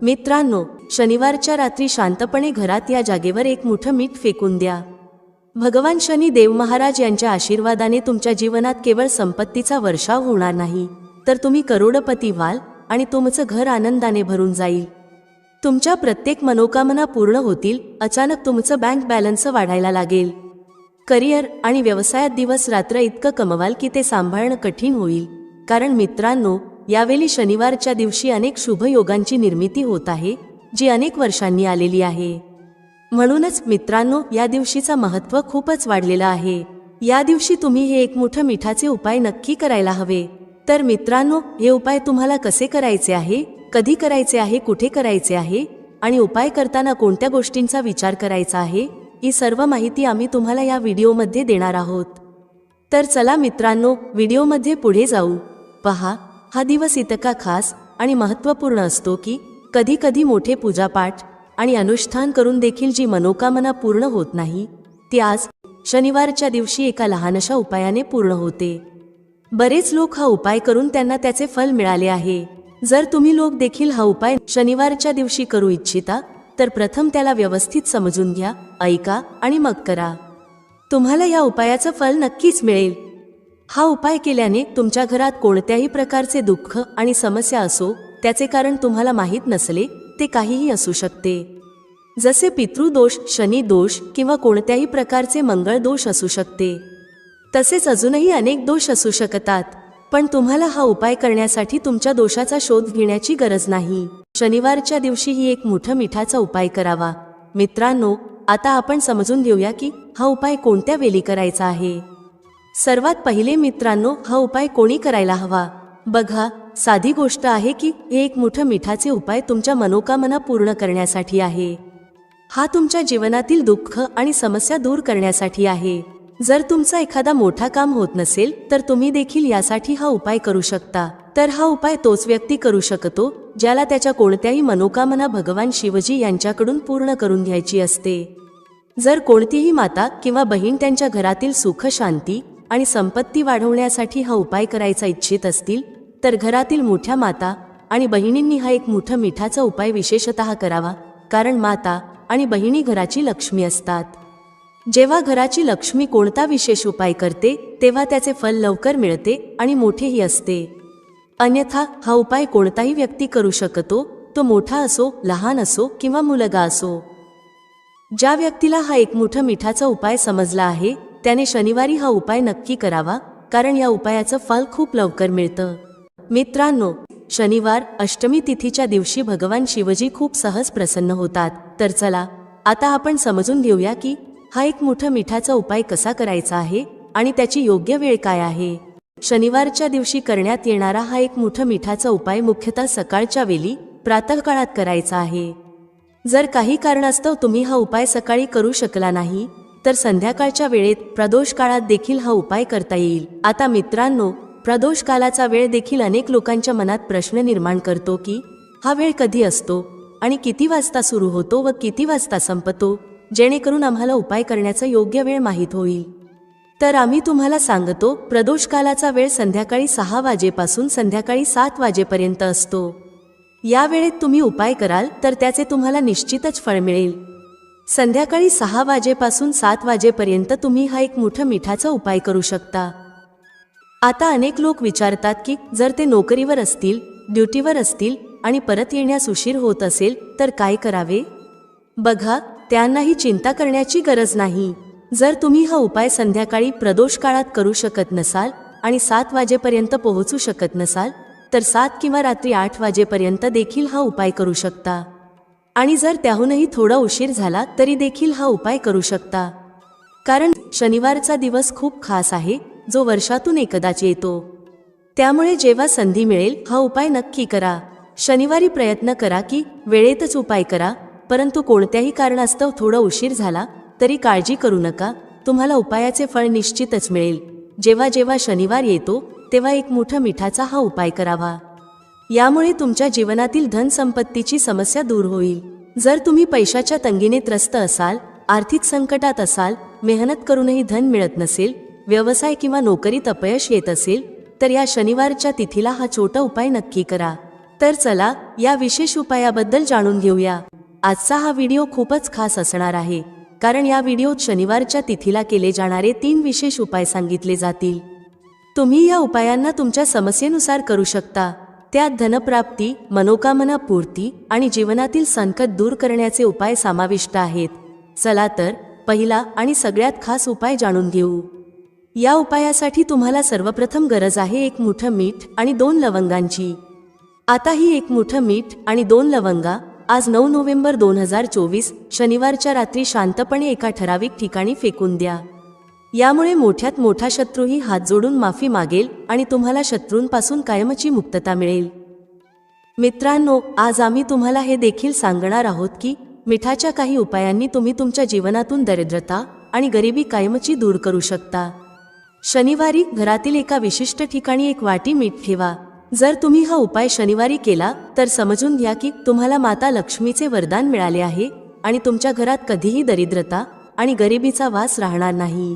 मित्रांनो, शनिवारच्या रात्री शांतपणे घरात या जागेवर एक मोठं मीठ फेकून द्या. भगवान शनी देव महाराज यांच्या आशीर्वादाने तुमच्या जीवनात केवळ संपत्तीचा वर्षाव होणार नाही, तर तुम्ही करोडपती व्हाल आणि तुमचं घर आनंदाने भरून जाईल. तुमच्या प्रत्येक मनोकामना पूर्ण होतील. अचानक तुमचं बँक बॅलन्स वाढायला लागेल. करिअर आणि व्यवसायात दिवस रात्र इतकं कमवाल की ते सांभाळणं कठीण होईल. कारण मित्रांनो, यावेळी शनिवारच्या दिवशी अनेक शुभयोगांची निर्मिती होत आहे, जी अनेक वर्षांनी आलेली आहे. म्हणूनच मित्रांनो, या दिवशीचा महत्त्व खूपच वाढलेलं आहे. या दिवशी तुम्ही हे एक मोठं मिठाचे उपाय नक्की करायला हवे. तर मित्रांनो, हे उपाय तुम्हाला कसे करायचे आहे, कधी करायचे आहे, कुठे करायचे आहे आणि उपाय करताना कोणत्या गोष्टींचा विचार करायचा आहे, ही सर्व माहिती आम्ही तुम्हाला या व्हिडिओमध्ये देणार आहोत. तर चला मित्रांनो, व्हिडिओमध्ये पुढे जाऊ. पहा, हा दिवस इतका खास आणि महत्त्वपूर्ण असतो की कधी कधी मोठे पूजापाठ आणि अनुष्ठान करून देखील जी मनोकामना पूर्ण होत नाही, ती आज शनिवारच्या दिवशी एका लहानशा उपायाने पूर्ण होते. बरेच लोक हा उपाय करून त्यांना त्याचे फल मिळाले आहे. जर तुम्ही लोक देखील हा उपाय शनिवारच्या दिवशी करू इच्छिता, तर प्रथम त्याला व्यवस्थित समजून घ्या, ऐका आणि मग करा. तुम्हाला या उपायाचं फल नक्कीच मिळेल. हा उपाय केल्याने तुमच्या घरात कोणत्याही प्रकारचे दुःख आणि समस्या असो, त्याचे कारण तुम्हाला माहीत नसले, ते काहीही असू शकते. जसे पितृदोष, शनी दोष किंवा कोणत्याही प्रकारचे मंगळ दोष असू शकते. तसेच अजूनही अनेक दोष असू शकतात. पण तुम्हाला हा उपाय करण्यासाठी तुमच्या दोषाचा शोध घेण्याची गरज नाही. शनिवारच्या दिवशी ही एक मोठा मिठाचा उपाय करावा. मित्रांनो, आता आपण समजून घेऊया की हा उपाय कोणत्या वेळी करायचा आहे. सर्वात पहिले मित्रांनो, हा उपाय कोणी करायला हवा. बघा, साधी गोष्ट आहे की हे एक मोठं मिठाचे उपाय तुमच्या मनोकामना पूर्ण करण्यासाठी आहे. हा तुमच्या जीवनातील दुःख आणि समस्या दूर करण्यासाठी आहे. जर तुमचा एखादा मोठा काम होत नसेल, तर तुम्ही देखील यासाठी हा उपाय करू शकता. तर हा उपाय तोच व्यक्ती करू शकतो ज्याला त्याच्या कोणत्याही मनोकामना भगवान शिवजी यांच्याकडून पूर्ण करून घ्यायची असते. जर कोणतीही माता किंवा बहीण त्यांच्या घरातील सुख, शांती आणि संपत्ती वाढवण्यासाठी हा उपाय करायचा इच्छित असतील, तर घरातील मोठ्या माता आणि बहिणींनी हा एक मोठा मिठाचा उपाय विशेषतः करावा. कारण माता आणि बहिणी घराची लक्ष्मी असतात. जेव्हा घराची लक्ष्मी कोणता विशेष उपाय करते, तेव्हा त्याचे फल लवकर मिळते आणि मोठेही असते. अन्यथा हा उपाय कोणताही व्यक्ती करू शकतो, तो मोठा असो, लहान असो किंवा मुलगा असो. ज्या व्यक्तीला हा एक मोठा मिठाचा उपाय समजला आहे, त्याने शनिवारी हा उपाय नक्की करावा. कारण या उपायाचं फल खूप लवकर मिळतं. मित्रांनो, शनिवार अष्टमी तिथीच्या दिवशी भगवान शिवजी खूप सहज प्रसन्न होतात. तर चला, आता आपण समजून घेऊया की हा एक मोठा मिठाचा उपाय कसा करायचा आहे आणि त्याची योग्य वेळ काय आहे. शनिवारच्या दिवशी करण्यात येणारा हा एक मोठा मिठाचा उपाय मुख्यतः सकाळच्या वेळी, प्रातःकाळात करायचा आहे. जर काही कारणास्तव तुम्ही हा उपाय सकाळी करू शकला नाही, तर संध्याकाळच्या वेळेत प्रदोष काळात देखील हा उपाय करता येईल. आता मित्रांनो, प्रदोष कालाचा वेळ देखील अनेक लोकांच्या मनात प्रश्न निर्माण करतो की हा वेळ कधी असतो आणि किती वाजता सुरू होतो व किती वाजता संपतो, जेणेकरून आम्हाला उपाय करण्याचा योग्य वेळ माहीत होईल. तर आम्ही तुम्हाला सांगतो, प्रदोष कालाचा वेळ संध्याकाळी 6 वाजेपासून संध्याकाळी 7 वाजेपर्यंत असतो. या वेळेत तुम्ही उपाय कराल तर त्याचे तुम्हाला निश्चितच फळ मिळेल. संध्याकाळी 6 वाजेपासून 7 वाजेपर्यंत तुम्ही हा एक मोठा मिठाचा उपाय करू शकता. आता अनेक लोक विचारतात की जर ते नोकरीवर असतील, ड्युटीवर असतील आणि परत येण्यास उशीर होत असेल, तर काय करावे. बघा, त्यांनाही चिंता करण्याची गरज नाही. जर तुम्ही हा उपाय संध्याकाळी प्रदोष काळात करू शकत नसाल आणि 7 वाजेपर्यंत पोहोचू शकत नसाल, तर 7 किंवा रात्री 8 वाजेपर्यंत देखील हा उपाय करू शकता. आणि जर त्याहूनही थोडा उशीर झाला तरी देखील हा उपाय करू शकता. कारण शनिवारचा दिवस खूप खास आहे, जो वर्षातून एकदाच येतो. त्यामुळे जेव्हा संधी मिळेल, हा उपाय नक्की करा. शनिवारी प्रयत्न करा की वेळेतच उपाय करा. परंतु कोणत्याही कारणास्तव थोडा उशीर झाला तरी काळजी करू नका, तुम्हाला उपायाचे फळ निश्चितच मिळेल. जेव्हा जेव्हा शनिवार येतो, तेव्हा एक मोठा मिठाचा हा उपाय करावा. यामुळे तुमच्या जीवनातील धन संपत्तीची समस्या दूर होईल. जर तुम्ही पैशाच्या तंगीने त्रस्त असाल, आर्थिक संकटात असाल, मेहनत करूनही धन मिळत नसेल, व्यवसाय किंवा नोकरीत अपयश येत असेल, तर या शनिवारच्या तिथीला हा छोटा उपाय नक्की करा. तर चला या विशेष उपायाबद्दल जाणून घेऊया। आजचा हा व्हिडिओ खूपच खास असणार आहे, कारण या व्हिडिओत शनिवारच्या तिथीला केले जाणारे 3 विशेष उपाय सांगितले जातील। तुम्ही या उपायांना तुमच्या समस्येनुसार करू शकता। त्यात धनप्राप्ती, मनोकामना पूर्ती आणि जीवनातील संकट दूर करण्याचे उपाय समाविष्ट आहेत। चला तर पहिला आणि सगळ्यात खास उपाय जाणून घेऊ। या उपायासाठी तुम्हाला सर्वप्रथम गरज आहे 1 मुठं मीठ आणि 2 लवंगांची। आता ही 1 मुठं मीठ आणि 2 लवंगा आज 9 नोव्हेंबर 2024 शनिवारच्या रात्री शांतपणे एका ठराविक ठिकाणी फेकून द्या। यामुळे मोठ्यात मोठा शत्रूही हात जोडून माफी मागेल आणि तुम्हाला शत्रूंपासून कायमची मुक्तता मिळेल। मित्रांनो, आज आम्ही तुम्हाला हे देखील सांगणार आहोत की मिठाच्या काही उपायांनी तुम्ही तुमच्या जीवनातून दरिद्रता आणि गरिबी कायमची दूर करू शकता। शनिवारी घरातील एका विशिष्ट ठिकाणी 1 वाटी मीठ ठेवा। जर तुम्ही हा उपाय शनिवारी केला तर समजून घ्या की तुम्हाला माता लक्ष्मीचे वरदान मिळाले आहे आणि तुमच्या घरात कधीही दरिद्रता आणि गरिबीचा वास राहणार नाही।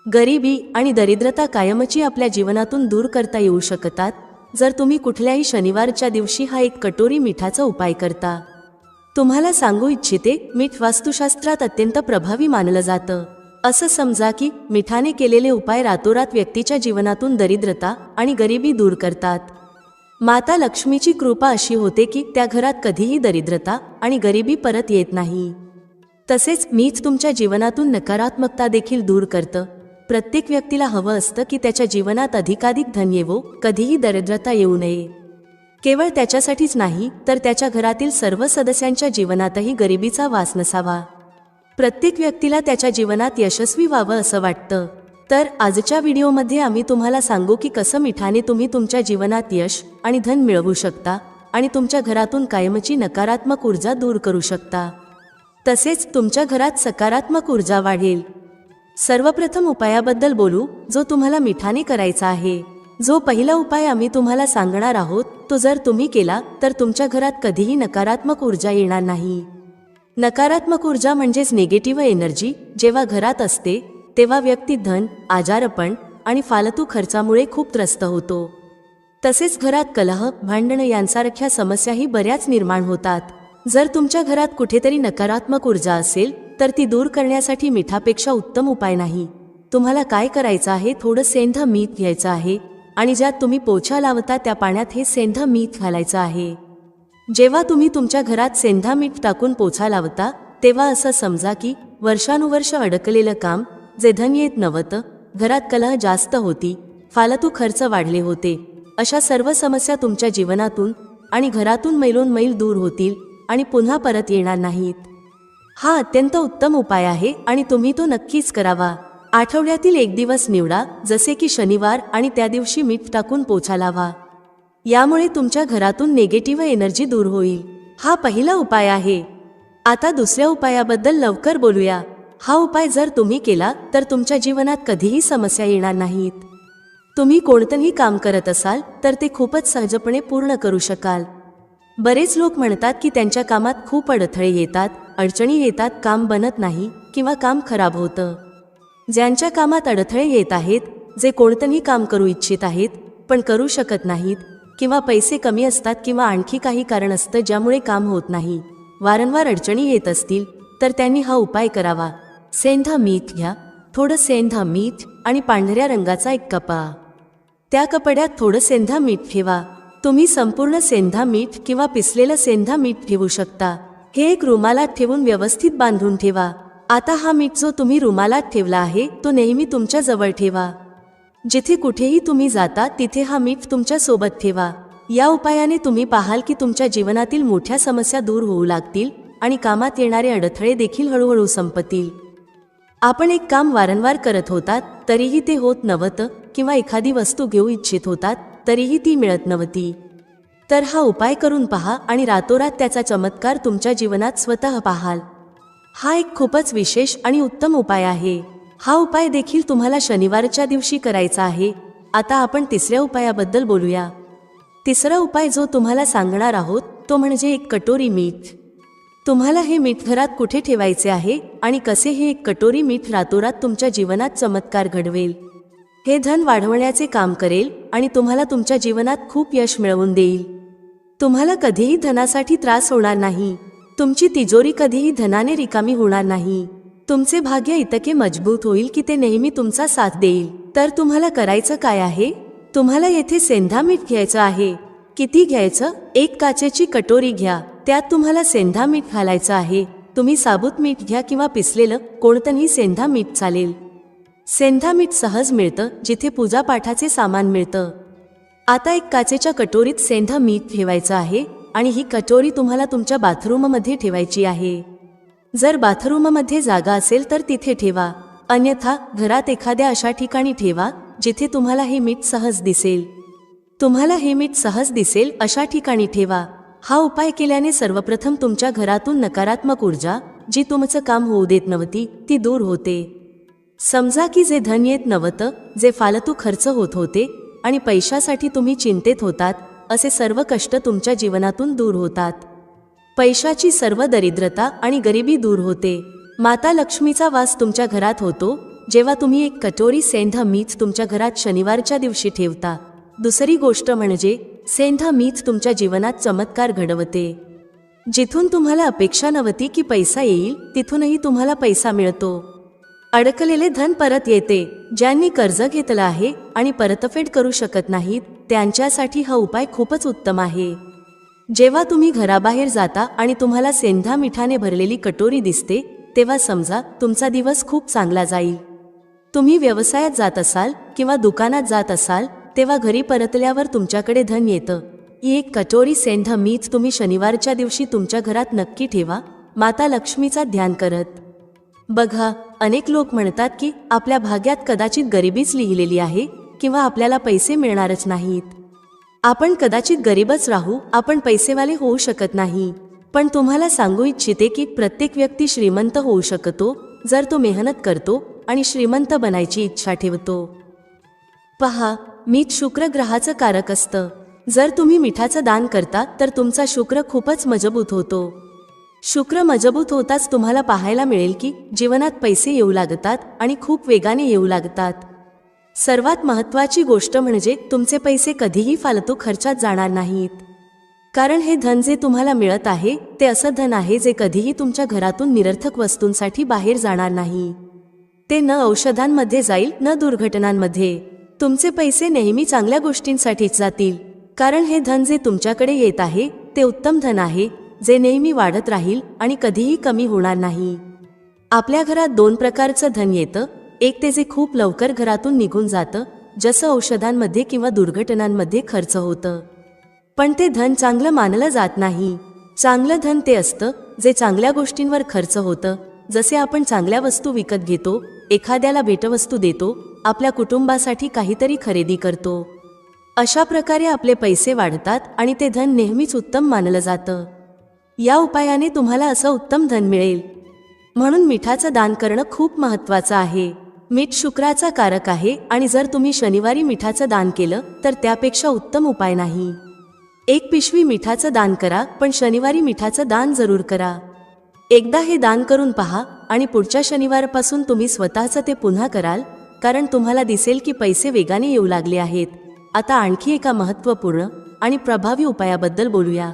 गरिबी आणि दरिद्रता कायमची आपल्या जीवनातून दूर करता येऊ शकतात जर तुम्ही कुठल्याही शनिवारच्या दिवशी हा 1 कटोरी मिठाचा उपाय करता। तुम्हाला सांगू इच्छिते, मीठ वास्तुशास्त्रात अत्यंत प्रभावी मानलं जातं। असं समजा की मिठाने केलेले उपाय रातोरात व्यक्तीच्या जीवनातून दरिद्रता आणि गरिबी दूर करतात। माता लक्ष्मीची कृपा अशी होते की त्या घरात कधीही दरिद्रता आणि गरिबी परत येत नाही। तसेच मीठ तुमच्या जीवनातून नकारात्मकता देखील दूर करतं। प्रत्येक व्यक्तीला हवं असतं की त्याच्या जीवनात अधिकाधिक धन येवो, कधीही दरिद्रता येऊ नये। केवळ त्याच्यासाठीच नाही तर त्याच्या घरातील सर्व सदस्यांच्या जीवनातही गरिबीचा वास नसावा। प्रत्येक व्यक्तीला त्याच्या जीवनात यशस्वी व्हावं असं वाटतं। तर आजच्या व्हिडिओमध्ये आम्ही तुम्हाला सांगू की कसं मिठाने तुम्ही तुमच्या जीवनात यश आणि धन मिळवू शकता आणि तुमच्या घरातून कायमची नकारात्मक ऊर्जा दूर करू शकता। तसेच तुमच्या घरात सकारात्मक ऊर्जा वाढेल। सर्वप्रथम उपायाबद्दल बोलू जो तुम्हाला मिठाने करायचा आहे। जो पहिला उपाय आम्ही तुम्हाला सांगणार आहोत तो जर तुम्ही केला तर तुमच्या घरात कधीही नकारात्मक ऊर्जा येणार नाही। नकारात्मक ऊर्जा म्हणजेच निगेटिव्ह एनर्जी जेव्हा घरात असते तेव्हा व्यक्ती धन, आजारपण आणि फालतू खर्चामुळे खूप त्रस्त होतो। तसेच घरात कलह, भांडण यांसारख्या समस्याही बऱ्याच निर्माण होतात। जर तुमच्या घरात कुठेतरी नकारात्मक ऊर्जा असेल तर ती दूर करण्यासाठी मिठापेक्षा उत्तम उपाय नाही। तुम्हाला काय करायचं आहे, थोडं सेंधं मीठ घ्यायचं आहे आणि ज्यात तुम्ही पोछा लावता त्या पाण्यात हे सेंधं मीठ घालायचं आहे। जेव्हा तुम्ही तुमच्या घरात सेंधा मीठ टाकून पोछा लावता तेव्हा असं समजा की वर्षानुवर्ष अडकलेलं काम, जे धन येत नव्हतं, घरात कलह जास्त होती, फालतू खर्च वाढले होते, अशा सर्व समस्या तुमच्या जीवनातून आणि घरातून मैलोनमैल दूर होतील आणि पुन्हा परत येणार नाहीत। हा अत्यंत उत्तम उपाय आहे आणि तुम्ही तो नक्कीच करावा। आठवड्यातील 1 दिवस निवडा, जसे की शनिवार, आणि त्या दिवशी मीठ टाकून पोछा लावा। यामुळे तुमच्या घरातून निगेटिव्ह एनर्जी दूर होईल। हा पहिला उपाय आहे। आता दुसऱ्या उपायाबद्दल लवकर बोलूया। हा उपाय जर तुम्ही केला तर तुमच्या जीवनात कधीही समस्या येणार नाहीत। तुम्ही कोणतंही काम करत असाल तर ते खूपच सहजपणे पूर्ण करू शकाल। बरेच लोक म्हणतात की त्यांच्या कामात खूप अडथळे येतात, अडचणी येतात, काम बनत नाही किंवा काम खराब होतं। ज्यांच्या कामात अडथळे येत आहेत, जे कोणतंही काम करू इच्छित आहेत पण करू शकत नाहीत, किंवा पैसे कमी असतात किंवा आणखी काही कारण असतं ज्यामुळे काम होत नाही, वारंवार अडचणी येत असतील तर त्यांनी हा उपाय करावा। सेंधा मीठ घ्या, थोडं सेंधा मीठ आणि पांढऱ्या रंगाचा 1 कपडा, त्या कपड्यात थोडं सेंधा मीठ ठेवा। तुम्ही संपूर्ण सेंधा मीठ किंवा पिसलेलं सेंधा मीठ ठेवू शकता। हे 1 रुमालात ठेवून व्यवस्थित बांधून ठेवा। आता हा मीठ जो तुम्ही रुमालात ठेवला आहे तो नेहमी तुमच्या जवळ ठेवा। जिथे कुठेही तुम्ही जाता तिथे हा मीठ तुमच्या सोबत ठेवा। या उपायाने तुम्ही पाहाल की तुमच्या जीवनातील मोठ्या समस्या दूर होऊ लागतील आणि कामात येणारे अडथळे देखील हळूहळू संपतील। आपण एक काम वारंवार करत होतात तरीही ते होत नव्हतं, किंवा एखादी वस्तू घेऊ इच्छित होतात तरीही ती मिळत नव्हती, तर हा उपाय करून पहा आणि रातोरात त्याचा चमत्कार तुमच्या जीवनात स्वतः पाहाल। हा एक खूपच विशेष आणि उत्तम उपाय आहे। हा उपाय देखील तुम्हाला शनिवारच्या दिवशी करायचा आहे। आता आपण तिसऱ्या उपायाबद्दल बोलूया। तिसरा उपाय जो तुम्हाला सांगणार आहोत तो म्हणजे 1 कटोरी मीठ। तुम्हाला हे मीठ घरात कुठे ठेवायचे आहे आणि कसे हे 1 कटोरी मीठ रातोरात तुमच्या जीवनात चमत्कार घडवेल। हे धन वाढवण्याचे काम करेल आणि तुम्हाला तुमच्या जीवनात खूप यश मिळवून देईल। तुम्हाला कधीही धनासाठी त्रास होणार नाही. तुमची तिजोरी कधीही धनाने रिकामी होणार नाही. तुमचे भाग्य इतके मजबूत होईल की ते नेहमी तुमचा साथ देईल. तर तुम्हाला करायचं काय आहे? तुम्हाला येथे सेंधा मीठ घ्यायचं आहे. किती घ्यायचं? एक काचेची कटोरी घ्या. त्यात तुम्हाला सेंधा मीठ घालायचं आहे. तुम्ही साबूत मीठ घ्या किंवा पिसलेलं कोणतंही सेंधा मीठ चालेल. सेंधा मीठ सहज मिळतं जिथे पूजापाठाचे सामान मिळतं. आता एक काचेच्या कटोरीत सेंधा मीठ ठेवायचं आहे आणि ही कटोरी तुम्हाला तुमच्या बाथरूममध्ये ठेवायची आहे. जर बाथरूममध्ये जागा असेल तर तिथे ठेवा, अन्यथा घरात एखाद्या अशा ठिकाणी ठेवा जिथे तुम्हाला हे मीठ सहज दिसेल. तुम्हाला हे मीठ सहज दिसेल अशा ठिकाणी ठेवा. हा उपाय केल्याने सर्वप्रथम तुमच्या घरातून नकारात्मक ऊर्जा जी तुमचं काम होऊ देत नव्हती ती दूर होते. समजा की जे धन येत नव्हतं, जे फालतू खर्च होत होते आणि पैशासाठी तुम्ही चिंतेत होतात, असे सर्व कष्ट तुमच्या जीवनातून दूर होतात. पैशाची सर्व दरिद्रता आणि गरिबी दूर होते. माता लक्ष्मीचा वास तुमच्या घरात होतो जेव्हा तुम्ही एक कटोरी सेंधा मीठ तुमच्या घरात शनिवारच्या दिवशी ठेवता. दुसरी गोष्ट म्हणजे सेंधा मीठ तुमच्या जीवनात चमत्कार घडवते. जिथून तुम्हाला अपेक्षा नव्हती की पैसा येईल तिथूनही तुम्हाला पैसा मिळतो. अडकलेले धन परत येते. ज्यांनी कर्ज घेतलं आहे आणि परतफेड करू शकत नाहीत त्यांच्यासाठी हा उपाय खूपच उत्तम आहे. जेव्हा तुम्ही घराबाहेर जाता आणि तुम्हाला सेंधा मिठाने भरलेली कटोरी दिसते तेव्हा समजा तुमचा दिवस खूप चांगला जाईल. तुम्ही व्यवसायात जात असाल किंवा दुकानात जात असाल तेव्हा घरी परतल्यावर तुमच्याकडे धन येतं. ही एक कटोरी सेंधा मीठ तुम्ही शनिवारच्या दिवशी तुमच्या घरात नक्की ठेवा, माता लक्ष्मीचा ध्यान करत. बघा, अनेक लोक म्हणतात की आपल्या भाग्यात कदाचित गरिबीच लिहिलेली आहे किंवा आपल्याला पैसे मिळणारच नाहीत. आपण कदाचित गरीबच राहू, आपण पैसेवाले होऊ शकत नाही. पण तुम्हाला सांगू इच्छिते की प्रत्येक व्यक्ती श्रीमंत होऊ शकतो जर तो मेहनत करतो आणि श्रीमंत बनायची इच्छा ठेवतो. पहा, मीठ शुक्र ग्रहाचं कारक असतं. जर तुम्ही मिठाचं दान करता तर तुमचा शुक्र खूपच मजबूत होतो. शुक्र मजबूत होताच तुम्हाला पाहायला मिळेल की जीवनात पैसे येऊ लागतात आणि खूप वेगाने येऊ लागतात. सर्वात महत्त्वाची गोष्ट म्हणजे तुमचे पैसे कधीही फालतू खर्चात जाणार नाहीत. कारण हे धन जे तुम्हाला मिळत आहे ते असं धन आहे जे कधीही तुमच्या घरातून निरर्थक वस्तूंसाठी बाहेर जाणार नाही. ते न औषधांमध्ये जाईल न दुर्घटनांमध्ये. तुमचे पैसे नेहमी चांगल्या गोष्टींसाठीच जातील. कारण हे धन जे तुमच्याकडे येत आहे ते उत्तम धन आहे जे नेहमी वाढत राहील आणि कधीही कमी होणार नाही. आपल्या घरात दोन प्रकारचं धन येतं. एक ते जे खूप लवकर घरातून निघून जातं, जसं औषधांमध्ये किंवा दुर्घटनांमध्ये खर्च होतं. पण ते धन चांगलं मानलं जात नाही. चांगलं धन ते असतं जे चांगल्या गोष्टींवर खर्च होतं. जसे आपण चांगल्या वस्तू विकत घेतो, एखाद्याला भेटवस्तू देतो, आपल्या कुटुंबासाठी काहीतरी खरेदी करतो. अशा प्रकारे आपले पैसे वाढतात आणि ते धन नेहमीच उत्तम मानलं जातं. या उपायाने तुम्हाला असं उत्तम धन मिळेल. म्हणून मिठाचं दान करणं खूप महत्त्वाचं आहे. मीठ शुक्राचा कारक आहे आणि जर तुम्ही शनिवारी मिठाचं दान केलं तर त्यापेक्षा उत्तम उपाय नाही. एक पिशवी मिठाचं दान करा, पण शनिवारी मिठाचं दान जरूर करा. एकदा हे दान करून पहा आणि पुढच्या शनिवारपासून तुम्ही स्वतःचं ते पुन्हा कराल, कारण तुम्हाला दिसेल की पैसे वेगाने येऊ लागले आहेत. आता आणखी एका महत्त्वपूर्ण आणि प्रभावी उपायाबद्दल बोलूया.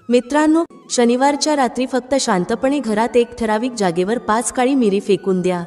मित्रांनो, शनिवारच्या रात्री फक्त शांतपणे घरात एक ठराविक जागेवर 5 काळी मिरी फेकून द्या.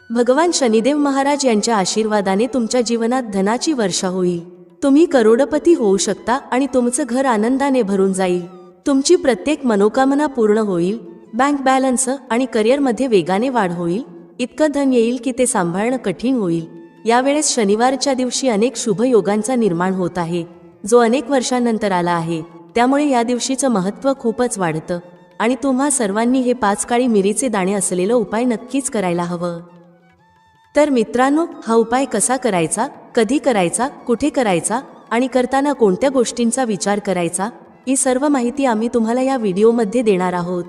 भगवान शनिदेव महाराज यांच्या आशीर्वादाने तुमच्या जीवनात धनाची वर्षा होईल. तुम्ही करोडपती होऊ शकता आणि तुमचं घर आनंदाने भरून जाईल. तुमची प्रत्येक मनोकामना पूर्ण होईल. बँक बॅलन्स आणि करिअरमध्ये वेगाने वाढ होईल. इतकं धन येईल की ते सांभाळणं कठीण होईल. यावेळेस शनिवारच्या दिवशी अनेक शुभ योगांचा निर्माण होत आहे, जो अनेक वर्षांनंतर आला आहे. त्यामुळे या दिवशीचं महत्त्व खूपच वाढतं आणि तुम्हा सर्वांनी हे 5 काळी मिरीचे दाणे असलेलं उपाय नक्कीच करायला हवं. तर मित्रांनो, हा उपाय कसा करायचा, कधी करायचा, कुठे करायचा आणि करताना कोणत्या गोष्टींचा विचार करायचा, ही सर्व माहिती आम्ही तुम्हाला या व्हिडिओमध्ये देणार आहोत.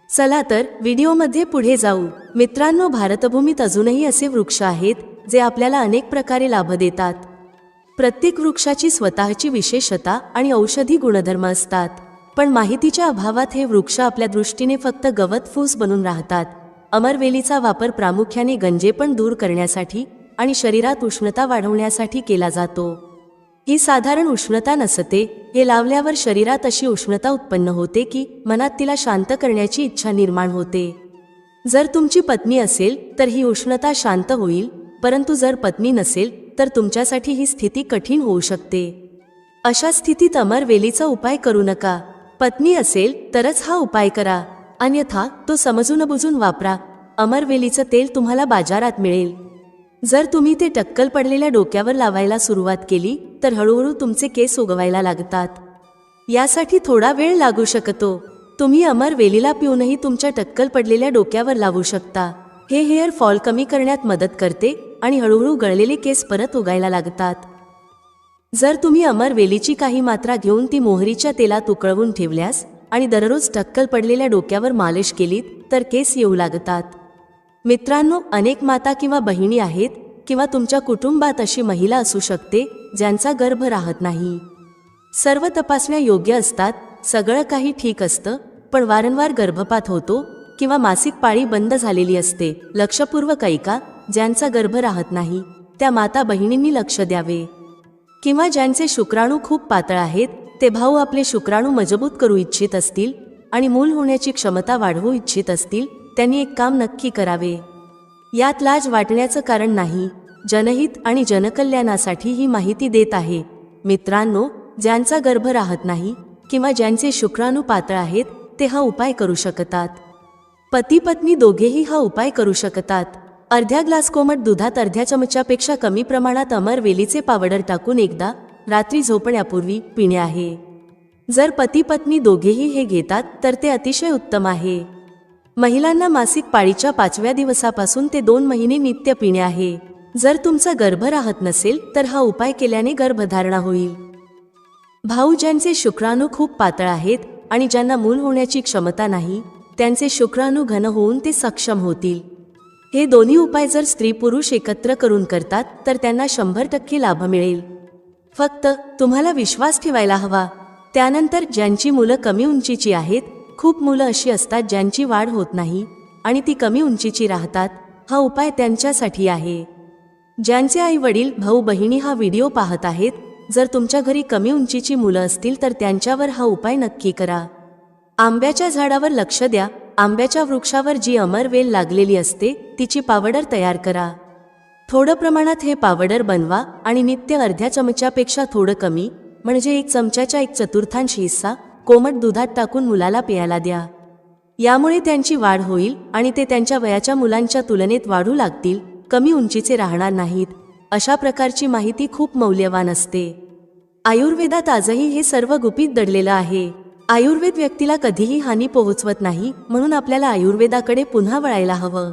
चला तर व्हिडिओमध्ये पुढे जाऊ. मित्रांनो, भारतभूमीत अजूनही असे वृक्ष आहेत जे आपल्याला अनेक प्रकारे लाभ देतात. प्रत्येक वृक्षाची स्वतःची विशेषता आणि औषधी गुणधर्म असतात. पण माहितीच्या अभावात हे वृक्ष आपल्या दृष्टीने फक्त गवत फूस बनून राहतात. अमरवेलीचा वापर प्रामुख्याने गंजेपण दूर करण्यासाठी आणि शरीरात उष्णता वाढवण्यासाठी केला जातो. ही साधारण उष्णता नसते, हे लावल्यावर शरीरात अशी उष्णता उत्पन्न होते की मनात तिला शांत करण्याची इच्छा निर्माण होते. जर तुमची पत्नी असेल तर ही उष्णता शांत होईल, परंतु जर पत्नी नसेल तर तुमच्यासाठी ही स्थिती कठीण होऊ शकते. अशा स्थितीत अमरवेलीचा उपाय करू नका. पत्नी असेल तरच हा उपाय करा, अन्यथा तो समजून बुजून वापरा. अमरवेलीचं तेल तुम्हाला बाजारात मिळेल. जर तुम्ही ते टक्कल पडलेल्या डोक्यावर लावायला सुरुवात केली तर हळूहळू तुमचे केस उगवायला लागतात. यासाठी थोडा वेळ लागू शकतो. तुम्ही अमरवेलीला पिऊनही तुमच्या टक्कल पडलेल्या डोक्यावर लावू शकता. हे हेअर फॉल कमी करण्यात मदत करते आणि हळूहळू गळलेले केस परत उगायला लागतात. जर तुम्ही अमरवेलीची काही मात्रा घेऊन ती मोहरीच्या तेलात उकळवून ठेवल्यास आणि दररोज टक्कल पडलेल्या डोक्यावर मालिश केलीत तर केस येऊ लागतात. मित्रांनो, अनेक माता किंवा बहिणी आहेत किंवा तुमच्या कुटुंबात अशी महिला असू शकते ज्यांचा गर्भ राहत नाही. सर्व तपासण्या योग्य असतात, सगळं काही ठीक असतं, पण वारंवार गर्भपात होतो किंवा मासिक पाळी बंद झालेली असते. लक्षपूर्वक ऐका, ज्यांचा गर्भ राहत नाही त्या माता बहिणींनी लक्ष द्यावे. किंवा ज्यांचे शुक्राणू खूप पातळ आहेत, ते भाऊ आपले शुक्राणू मजबूत करू इच्छित असतील आणि मूल होण्याची क्षमता वाढवू इच्छित असतील, त्यांनी एक काम नक्की करावे. यात लाज वाटण्याचं कारण नाही. जनहित आणि जनकल्याणासाठी ही माहिती देत आहे. मित्रांनो, ज्यांचा गर्भ राहत नाही किंवा ज्यांचे शुक्राणू पातळ आहेत ते हा उपाय करू शकतात. पती पत्नी दोघेही हा उपाय करू शकतात. अर्ध्या ग्लास कोमट दुधात अर्ध्या चमच्यापेक्षा कमी प्रमाणात अमरवेलीचे पावडर टाकून एकदा रात्री झोपण्यापूर्वी पिणे आहे. जर पती पत्नी दोघेही हे घेतात तर ते अतिशय उत्तम आहे. महिलांना मासिक पाळीच्या 5व्या दिवसापासून ते 2 महिने नित्य पिणे आहे. जर तुमचा गर्भ राहत नसेल तर हा उपाय केल्याने गर्भधारणा होईल. भाऊ ज्यांचे शुक्राणू खूप पातळ आहेत आणि ज्यांना मूल होण्याची क्षमता नाही, त्यांचे शुक्राणू घन होऊन ते सक्षम होतील. हे दोन्ही उपाय जर स्त्री पुरुष एकत्र करून करतात तर त्यांना 100% लाभ मिळेल. फक्त तुम्हाला विश्वास ठेवायला हवा. त्यानंतर ज्यांची मुलं कमी उंचीची आहेत, खूप मुलं अशी असतात ज्यांची वाढ होत नाही आणि ती कमी उंचीची राहतात, हा उपाय त्यांच्यासाठी आहे. ज्यांचे आई वडील भाऊ बहिणी हा व्हिडिओ पाहत आहेत, जर तुमच्या घरी कमी उंचीची मुलं असतील तर त्यांच्यावर हा उपाय नक्की करा. आंब्याच्या झाडावर लक्ष द्या. आंब्याच्या वृक्षावर जी अमरवेल लागलेली असते तिची पावडर तयार करा. थोडं प्रमाणात हे पावडर बनवा आणि नित्य अर्ध्या चमच्यापेक्षा थोडं कमी, म्हणजे 1 चमच्याच्या 1/4 हिस्सा कोमट दुधात टाकून मुलाला प्यायला द्या. यामुळे त्यांची वाढ होईल आणि ते त्यांच्या वयाच्या मुलांच्या तुलनेत वाढू लागतील, कमी उंचीचे राहणार नाहीत. अशा प्रकारची माहिती खूप मौल्यवान असते. आयुर्वेदात आजही हे सर्व गुपित दडलेलं आहे. आयुर्वेद व्यक्तीला कधीही हानी पोहोचवत नाही, म्हणून आपल्याला आयुर्वेदाकडे पुन्हा वळायला हवं.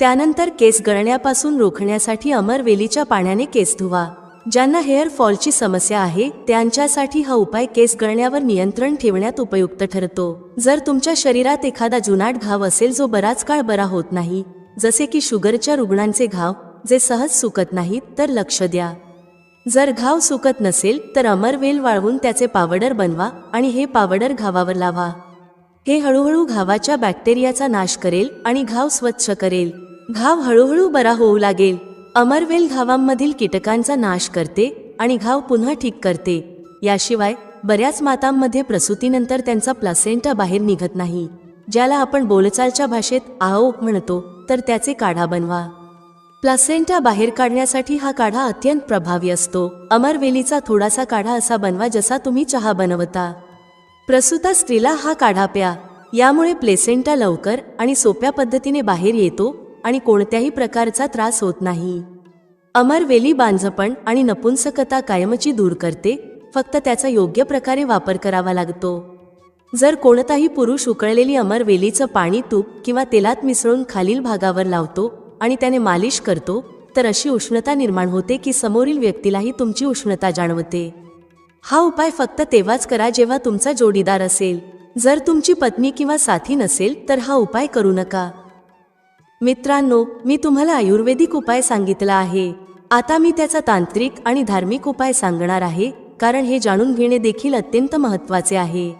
त्यानंतर केस गळण्यापासून रोखण्यासाठी अमरवेलीच्या पाण्याने केस धुवा. ज्यांना हेअर फॉलची समस्या आहे त्यांच्यासाठी हा उपाय केस गळण्यावर नियंत्रण ठेवण्यात उपयुक्त ठरतो. जर तुमच्या शरीरात एखादा जुनाट घाव असेल जो बराच काळ बरा होत नाही, जसे की शुगरच्या रुग्णांचे घाव जे सहज सुकत नाहीत, तर लक्ष द्या. जर घाव सुकत नसेल तर अमरवेल वाळवून त्याचे पावडर बनवा आणि हे पावडर घावावर लावा. हे हळूहळू घावाच्या बॅक्टेरियाचा नाश करेल आणि घाव स्वच्छ करेल. घाव हळूहळू बरा होऊ लागेल. अमरवेल घावांमधील कीटकांचा नाश करते आणि घाव पुन्हा ठीक करते. याशिवाय बऱ्याच मातांमध्ये प्रसूतीनंतर त्यांचा प्लासेंटा बाहेर निघत नाही, ज्याला आपण बोलचालच्या भाषेत आओ म्हणतो, तर त्याचे काढा बनवा. प्लासेंटा बाहेर काढण्यासाठी हा काढा अत्यंत प्रभावी असतो. अमरवेलीचा थोडासा काढा असा बनवा जसा तुम्ही चहा बनवता. प्रसूता स्त्रीला हा काढा प्या. यामुळे प्लेसेंटा लवकर आणि सोप्या पद्धतीने बाहेर येतो आणि कोणत्याही प्रकारचा त्रास होत नाही. अमरवेली बांझपण आणि नपुंसकता कायमची दूर करते, फक्त त्याचा योग्य प्रकारे वापर करावा लागतो. जर कोणताही पुरुष उकळलेली अमरवेलीचं पाणी तूप किंवा तेलात मिसळून खालील भागावर लावतो आणि त्याने मालिश करतो, तर अशी उष्णता निर्माण होते की समोरील व्यक्तीलाही तुमची उष्णता जाणवते. हा उपाय फक्त तेव्हाच करा जेव्हा तुमचा जोडीदार असेल. जर तुमची पत्नी किंवा साथी नसेल तर हा उपाय करू नका. मित्रांनो, मी तुम्हाला आयुर्वेदिक उपाय सांगितला आहे. आता मी त्याचा तांत्रिक आणि धार्मिक उपाय सांगणार आहे, कारण हे जाणून घेणे देखील अत्यंत महत्त्वाचे आहे.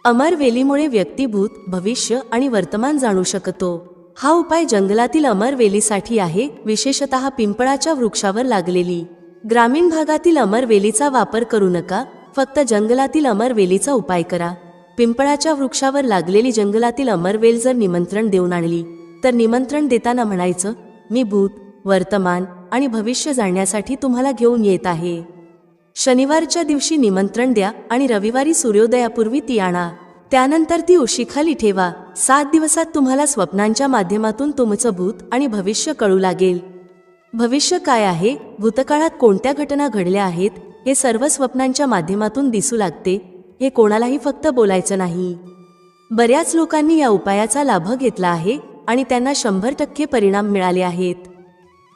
अमरवेलीमुळे व्यक्ती भूत, भविष्य आणि वर्तमान जाणू शकतो. हा उपाय जंगलातील अमरवेलीसाठी आहे, विशेषतः पिंपळाच्या वृक्षावर लागलेली. ग्रामीण भागातील अमरवेलीचा वापर करू नका, फक्त जंगलातील अमरवेलीचा उपाय करा. पिंपळाच्या वृक्षावर लागलेली जंगलातील अमरवेल जर निमंत्रण देऊन आणली तर निमंत्रण देताना म्हणायचं, मी भूत, वर्तमान आणि भविष्य जाणण्यासाठी तुम्हाला घेऊन येत आहे. शनिवारच्या दिवशी निमंत्रण द्या आणि रविवारी सूर्योदयापूर्वी ती आणा. त्यानंतर ती उशीखाली ठेवा. 7 दिवसात तुम्हाला स्वप्नांच्या माध्यमातून तुमचं भूत आणि भविष्य कळू लागेल. भविष्य काय आहे, भूतकाळात कोणत्या घटना घडल्या आहेत, हे सर्व स्वप्नांच्या माध्यमातून दिसू लागते. हे कोणालाही फक्त बोलायचं नाही. बऱ्याच लोकांनी या उपायाचा लाभ घेतला आहे आणि त्यांना 100% परिणाम मिळाले आहेत.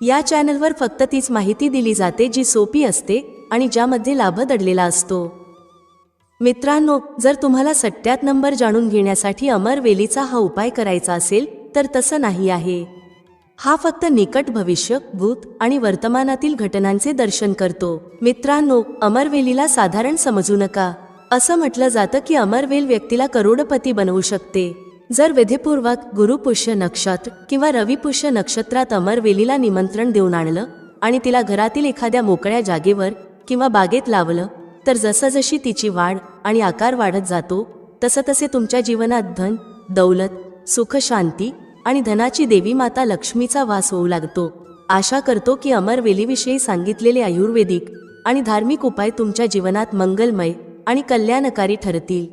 या चॅनलवर फक्त तीच माहिती दिली जाते जी सोपी असते आणि ज्यामध्ये लाभ दडलेला असतो. मित्रांनो, जर तुम्हाला सट्ट्यात नंबर जाणून घेण्यासाठी अमरवेलीचा हा उपाय करायचा असेल तर तसं नाही आहे. हा फक्त निकट भविष्य, भूत आणि वर्तमानातील घटनांचे दर्शन करतो. मित्रांनो, अमरवेलीला साधारण समजू नका. असं म्हटलं जातं की अमरवेल व्यक्तीला करोडपती बनवू शकते. जर विधीपूर्वक गुरुपुष्य नक्षत्र किंवा रविपुष्य नक्षत्रात अमरवेलीला निमंत्रण देऊन आणलं आणि तिला घरातील एखाद्या मोकळ्या जागेवर किंवा बागेत लावलं तर जसजशी तिची वाढ आणि आकार वाढत जातो तसतसे तुमच्या जीवनात धन, दौलत, सुख, शांती आणि धनाची देवी माता लक्ष्मीचा वास होऊ लागतो. आशा करतो की अमरवेलीविषयी सांगितलेले आयुर्वेदिक आणि धार्मिक उपाय तुमच्या जीवनात मंगलमय आणि कल्याणकारी ठरतील.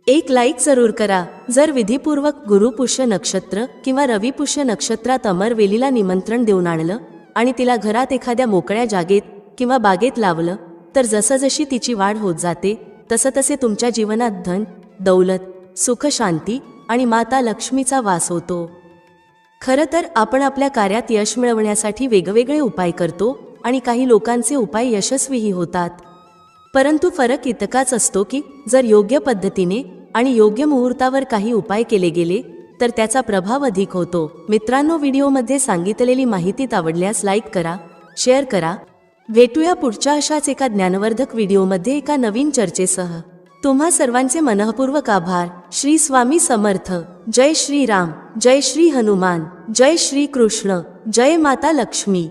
एक लाईक जरूर करा. जर विधीपूर्वक गुरुपुष्य नक्षत्र किंवा रविपुष्य नक्षत्रात अमरवेलीला निमंत्रण देऊन आणलं आणि तिला घरात एखाद्या मोकळ्या जागेत किंवा बागेत लावलं तर जसजशी तिची वाढ होत जाते तसतसे तुमच्या जीवनात धन, दौलत, सुख, शांती आणि माता लक्ष्मीचा वास होतो. खरं तर आपण आपल्या कार्यात यश मिळवण्यासाठी वेगवेगळे उपाय करतो आणि काही लोकांचे उपाय यशस्वीही होतात. परंतु फरक इतकाच असतो की जर योग्य पद्धतीने आणि योग्य मुहूर्तावर काही उपाय केले गेले तर त्याचा प्रभाव अधिक होतो. मित्रांनो, व्हिडिओमध्ये सांगितलेली माहिती आवडल्यास लाईक करा, शेअर करा. भेटूया पुढच्या अशाच एका ज्ञानवर्धक व्हिडिओमध्ये एका नवीन चर्चेसह. तुम्हा सर्वांचे मनःपूर्वक आभार. श्री स्वामी समर्थ. जय श्री राम, जय श्री हनुमान, जय श्री कृष्ण, जय माता लक्ष्मी.